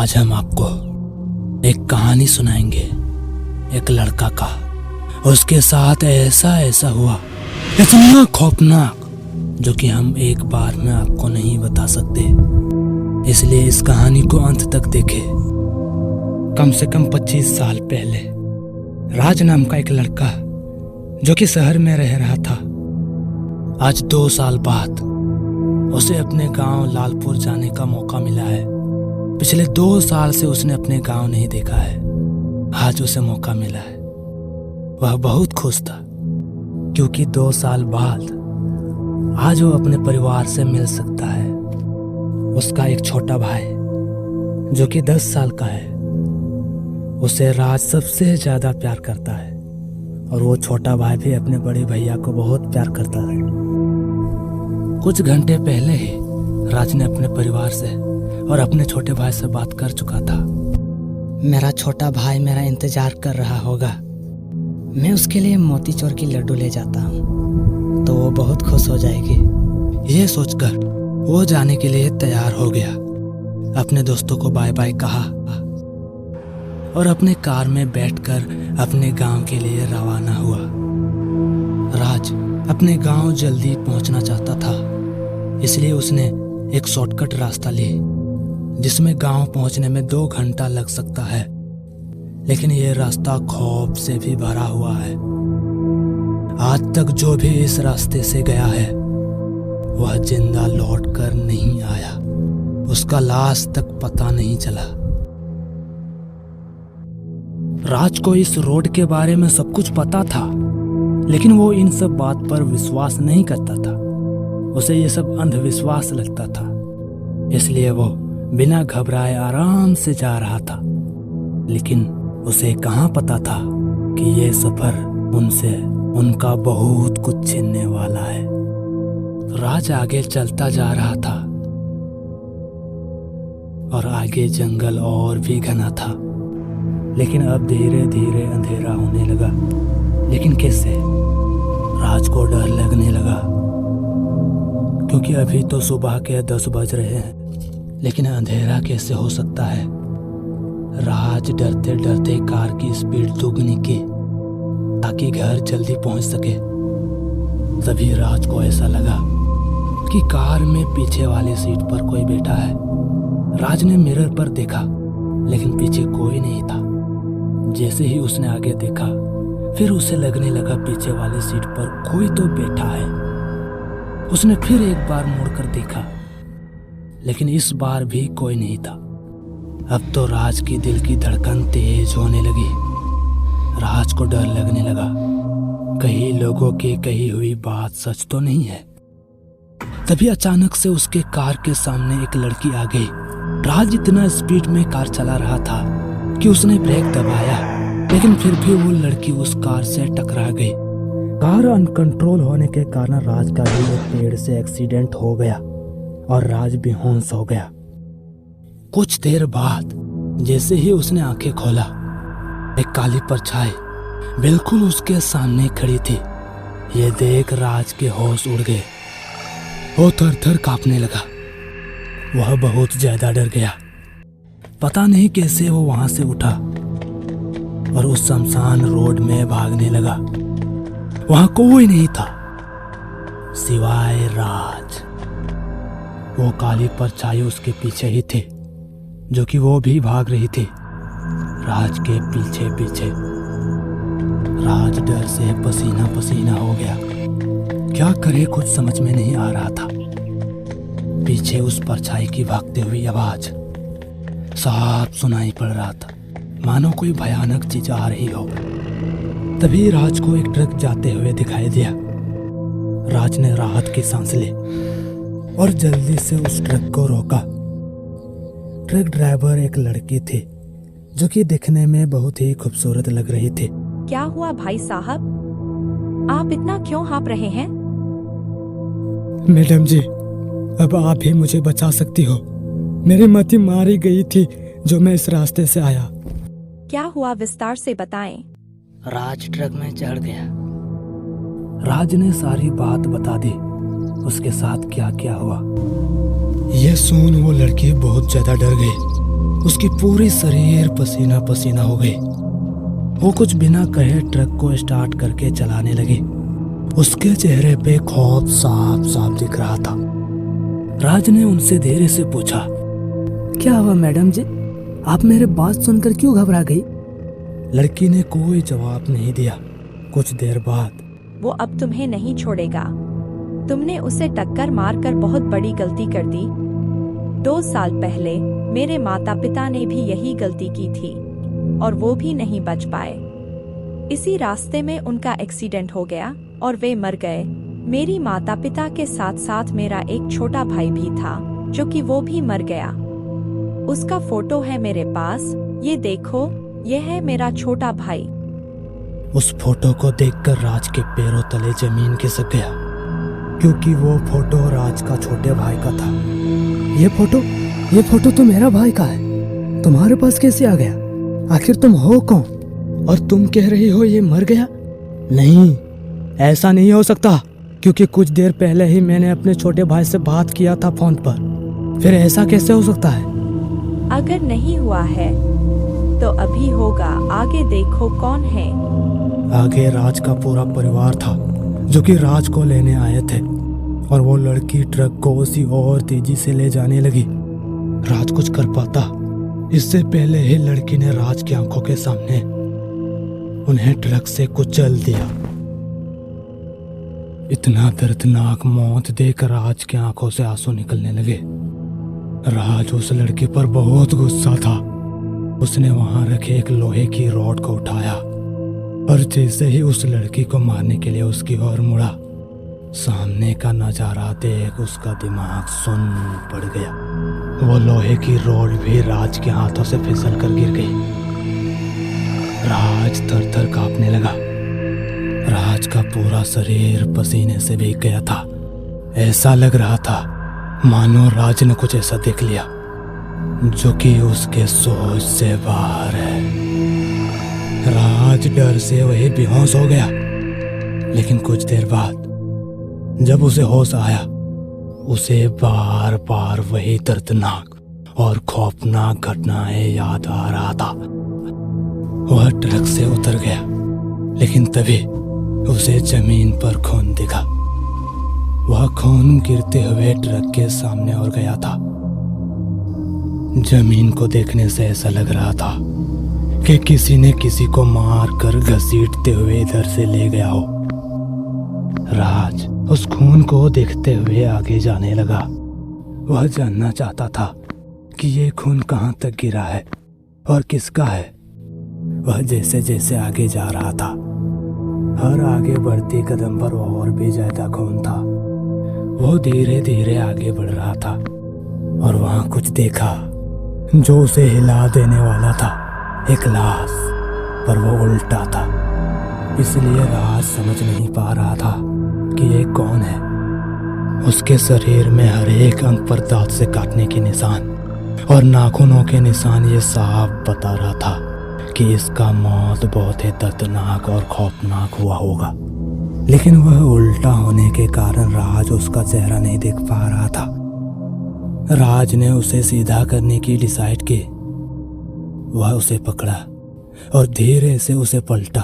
आज हम आपको एक कहानी सुनाएंगे। एक लड़का का, उसके साथ ऐसा ऐसा हुआ, इतना खौफनाक, जो कि हम एक बार में आपको नहीं बता सकते। इसलिए इस कहानी को अंत तक देखें। कम से कम 25 साल पहले राज नाम का एक लड़का, जो कि शहर में रह रहा था, आज 2 साल बाद उसे अपने गांव लालपुर जाने का मौका मिला है। पिछले 2 साल से उसने अपने गांव नहीं देखा है। आज उसे मौका मिला है। वह बहुत खुश था, क्योंकि 2 साल बाद आज वो अपने परिवार से मिल सकता है। उसका एक छोटा भाई, जो कि 10 साल का है, उसे राज सबसे ज्यादा प्यार करता है, और वो छोटा भाई भी अपने बड़े भैया को बहुत प्यार करता है। कुछ घंटे पहले ही राज ने अपने परिवार से और अपने छोटे भाई से बात कर चुका था। मेरा छोटा भाई मेरा इंतजार कर रहा होगा। मैं उसके लिए मोतीचूर की लड्डू ले जाता हूँ, तो वो बहुत खुश हो जाएगी। ये सोचकर वो जाने के लिए तैयार हो गया। अपने दोस्तों को बाय बाय कहा और अपने कार में बैठकर अपने गांव के लिए रवाना हुआ। राज अपने गांव जल्दी पहुंचना चाहता था, इसलिए उसने एक शॉर्टकट रास्ता ली, जिसमें गांव पहुंचने में 2 घंटा लग सकता है। लेकिन यह रास्ता खौफ से भी भरा हुआ है। आज तक जो भी इस रास्ते से गया है, वह जिंदा लौट कर नहीं आया। उसका लाश तक पता नहीं चला। राज को इस रोड के बारे में सब कुछ पता था, लेकिन वो इन सब बात पर विश्वास नहीं करता था। उसे ये सब अंधविश्वास लगता था, इसलिए वो बिना घबराए आराम से जा रहा था। लेकिन उसे कहाँ पता था कि ये सफर उनसे उनका बहुत कुछ छीनने वाला है। राज आगे चलता जा रहा था, और आगे जंगल और भी घना था। लेकिन अब धीरे धीरे अंधेरा होने लगा। लेकिन कैसे? राज को डर लगने लगा, क्योंकि अभी तो सुबह के 10 बज रहे हैं। लेकिन अंधेरा कैसे हो सकता है? राज डरते डरते कार की स्पीड दुगनी की, ताकि घर जल्दी पहुंच सके। तभी राज को ऐसा लगा कि कार में पीछे वाली सीट पर कोई बैठा है। राज ने मिरर पर देखा, लेकिन पीछे कोई नहीं था। जैसे ही उसने आगे देखा, फिर उसे लगने लगा पीछे वाली सीट पर कोई तो बैठा है। उसने फिर एक बार मुड़कर देखा, लेकिन इस बार भी कोई नहीं था। अब तो राज की दिल की धड़कन तेज होने लगी। राज को डर लगने लगा, कहीं लोगों की कही हुई बात सच तो नहीं है। तभी अचानक से उसके कार के सामने एक लड़की आ गई। राज इतना स्पीड में कार चला रहा था कि उसने ब्रेक दबाया, लेकिन फिर भी वो लड़की उस कार से टकरा गई। कार अनकंट्रोल होने के कारण राज का भी एक पेड़ से एक्सीडेंट हो गया, और राज बेहोश हो गया। कुछ देर बाद जैसे ही उसने आंखें खोला, एक काली परछाई बिल्कुल उसके सामने खड़ी थी। ये देख राज के होश उड़ गए। वो थर-थर कांपने लगा। वह बहुत ज्यादा डर गया। पता नहीं कैसे वो वहां से उठा और उस शमशान रोड में भागने लगा। वहां कोई नहीं था सिवाय राज। वो काली परछाई उसके पीछे ही थी, जो कि वो भी भाग रही थी राज के पीछे पीछे। राज डर से पसीना पसीना हो गया। क्या करे कुछ समझ में नहीं आ रहा था। पीछे उस परछाई की भागती हुई आवाज साफ सुनाई पड़ रहा था, मानो कोई भयानक चीज आ रही हो। तभी राज को एक ट्रक जाते हुए दिखाई दिया। राज ने राहत की सांस ली और जल्दी से उस ट्रक को रोका। ट्रक ड्राइवर एक लड़की थी, जो कि दिखने में बहुत ही खूबसूरत लग रही थी। क्या हुआ भाई साहब, आप इतना क्यों हाँप रहे हैं? मैडम जी, अब आप ही मुझे बचा सकती हो। मेरी मति मारी गई थी जो मैं इस रास्ते से आया। क्या हुआ, विस्तार से बताएं। राज ट्रक में चढ़ गया। राज ने सारी बात बता दी, उसके साथ क्या क्या हुआ। यह सुन वो लड़की बहुत ज्यादा डर गई। उसकी पूरी शरीर पसीना पसीना हो गई। वो कुछ बिना कहे ट्रक को स्टार्ट करके चलाने लगी। उसके चेहरे पे खौफ साफ साफ दिख रहा था। राज ने उनसे धीरे से पूछा, क्या हुआ मैडम जी, आप मेरे बात सुनकर क्यों घबरा गई? लड़की ने कोई जवाब नहीं दिया। कुछ देर बाद, वो अब तुम्हें नहीं छोड़ेगा। तुमने उसे टक्कर मारकर बहुत बड़ी गलती कर दी। 2 साल पहले मेरे माता पिता ने भी यही गलती की थी और वो भी नहीं बच पाए। इसी रास्ते में उनका एक्सीडेंट हो गया और वे मर गए। मेरी माता पिता के साथ साथ मेरा एक छोटा भाई भी था जो कि वो भी मर गया। उसका फोटो है मेरे पास, ये देखो, ये है मेरा छोटा भाई। उस फोटो को देखकर राज के पैरों तले जमीन खिसक गया, क्योंकि वो फोटो राज का छोटे भाई का था। ये फोटो तो मेरा भाई का है, तुम्हारे पास कैसे आ गया? आखिर तुम हो कौन? और तुम कह रही हो ये मर गया? नहीं, ऐसा नहीं हो सकता, क्योंकि कुछ देर पहले ही मैंने अपने छोटे भाई से बात किया था फोन पर। फिर ऐसा कैसे हो सकता है? अगर नहीं हुआ है तो अभी होगा। आगे देखो कौन है। आगे राज का पूरा परिवार था जो कि राज को लेने आए थे, और वो लड़की ट्रक को उसी और तेजी से ले जाने लगी। राज कुछ कर पाता इससे पहले ही लड़की ने राज की आंखों के सामने उन्हें ट्रक से कुचल दिया। इतना दर्दनाक मौत देखकर राज की आंखों से आंसू निकलने लगे। राज उस लड़की पर बहुत गुस्सा था। उसने वहां रखे एक लोहे की रॉड को उठाया और जैसे ही उस लड़की को मारने के लिए उसकी ओर मुड़ा, सामने का नजारा देख उसका दिमाग सुन्न पड़ गया। वो लोहे की रॉड भी राज के हाथों से फिसल कर गिर गई। राज थर थर कांपने लगा। राज का पूरा शरीर पसीने से भीग गया था। ऐसा लग रहा था मानो राज ने कुछ ऐसा देख लिया जो कि उसके सोच से बाहर है। राज डर से वही बेहोश हो गया, लेकिन कुछ देर बाद जब उसे होश आया, उसे बार बार वही दर्दनाक और खौफनाक घटनाएं याद आ रहा था। वह ट्रक से उतर गया, लेकिन तभी उसे जमीन पर खून दिखा। वह खून गिरते हुए ट्रक के सामने और गया था। जमीन को देखने से ऐसा लग रहा था कि किसी ने किसी को मार कर घसीटते हुए इधर से ले गया हो। राज उस खून को देखते हुए आगे जाने लगा। वह जानना चाहता था कि ये खून कहाँ तक गिरा है और किसका है। वह जैसे जैसे आगे जा रहा था, हर आगे बढ़ती कदम पर और भी ज्यादा खून था। वो धीरे धीरे आगे बढ़ रहा था और वहां कुछ देखा जो उसे हिला देने वाला था। एक लाश, पर वो उल्टा था, इसलिए राज समझ नहीं पा रहा था कि ये कौन है। उसके शरीर में हर एक अंग पर दांत से काटने के निशान और नाखूनों के निशान ये साफ बता रहा था कि इसका मौत बहुत ही दर्दनाक और खौफनाक हुआ होगा। लेकिन वह उल्टा होने के कारण राज उसका चेहरा नहीं देख पा रहा था। राज ने उसे सीधा करने की डिसाइड की। वह उसे पकड़ा और धीरे से उसे पलटा।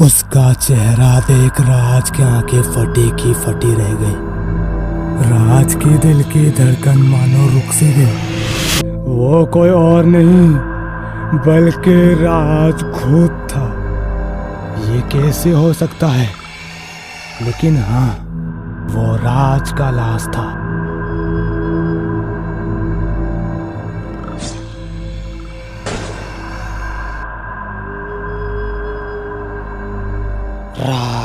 उसका चेहरा देख राज की आंखें फटी की फटी रह गई। राज के दिल की धड़कन मानो रुक सी गई। वो कोई और नहीं बल्कि राज खुद था। ये कैसे हो सकता है? लेकिन हाँ, वो राज का लाश था। राज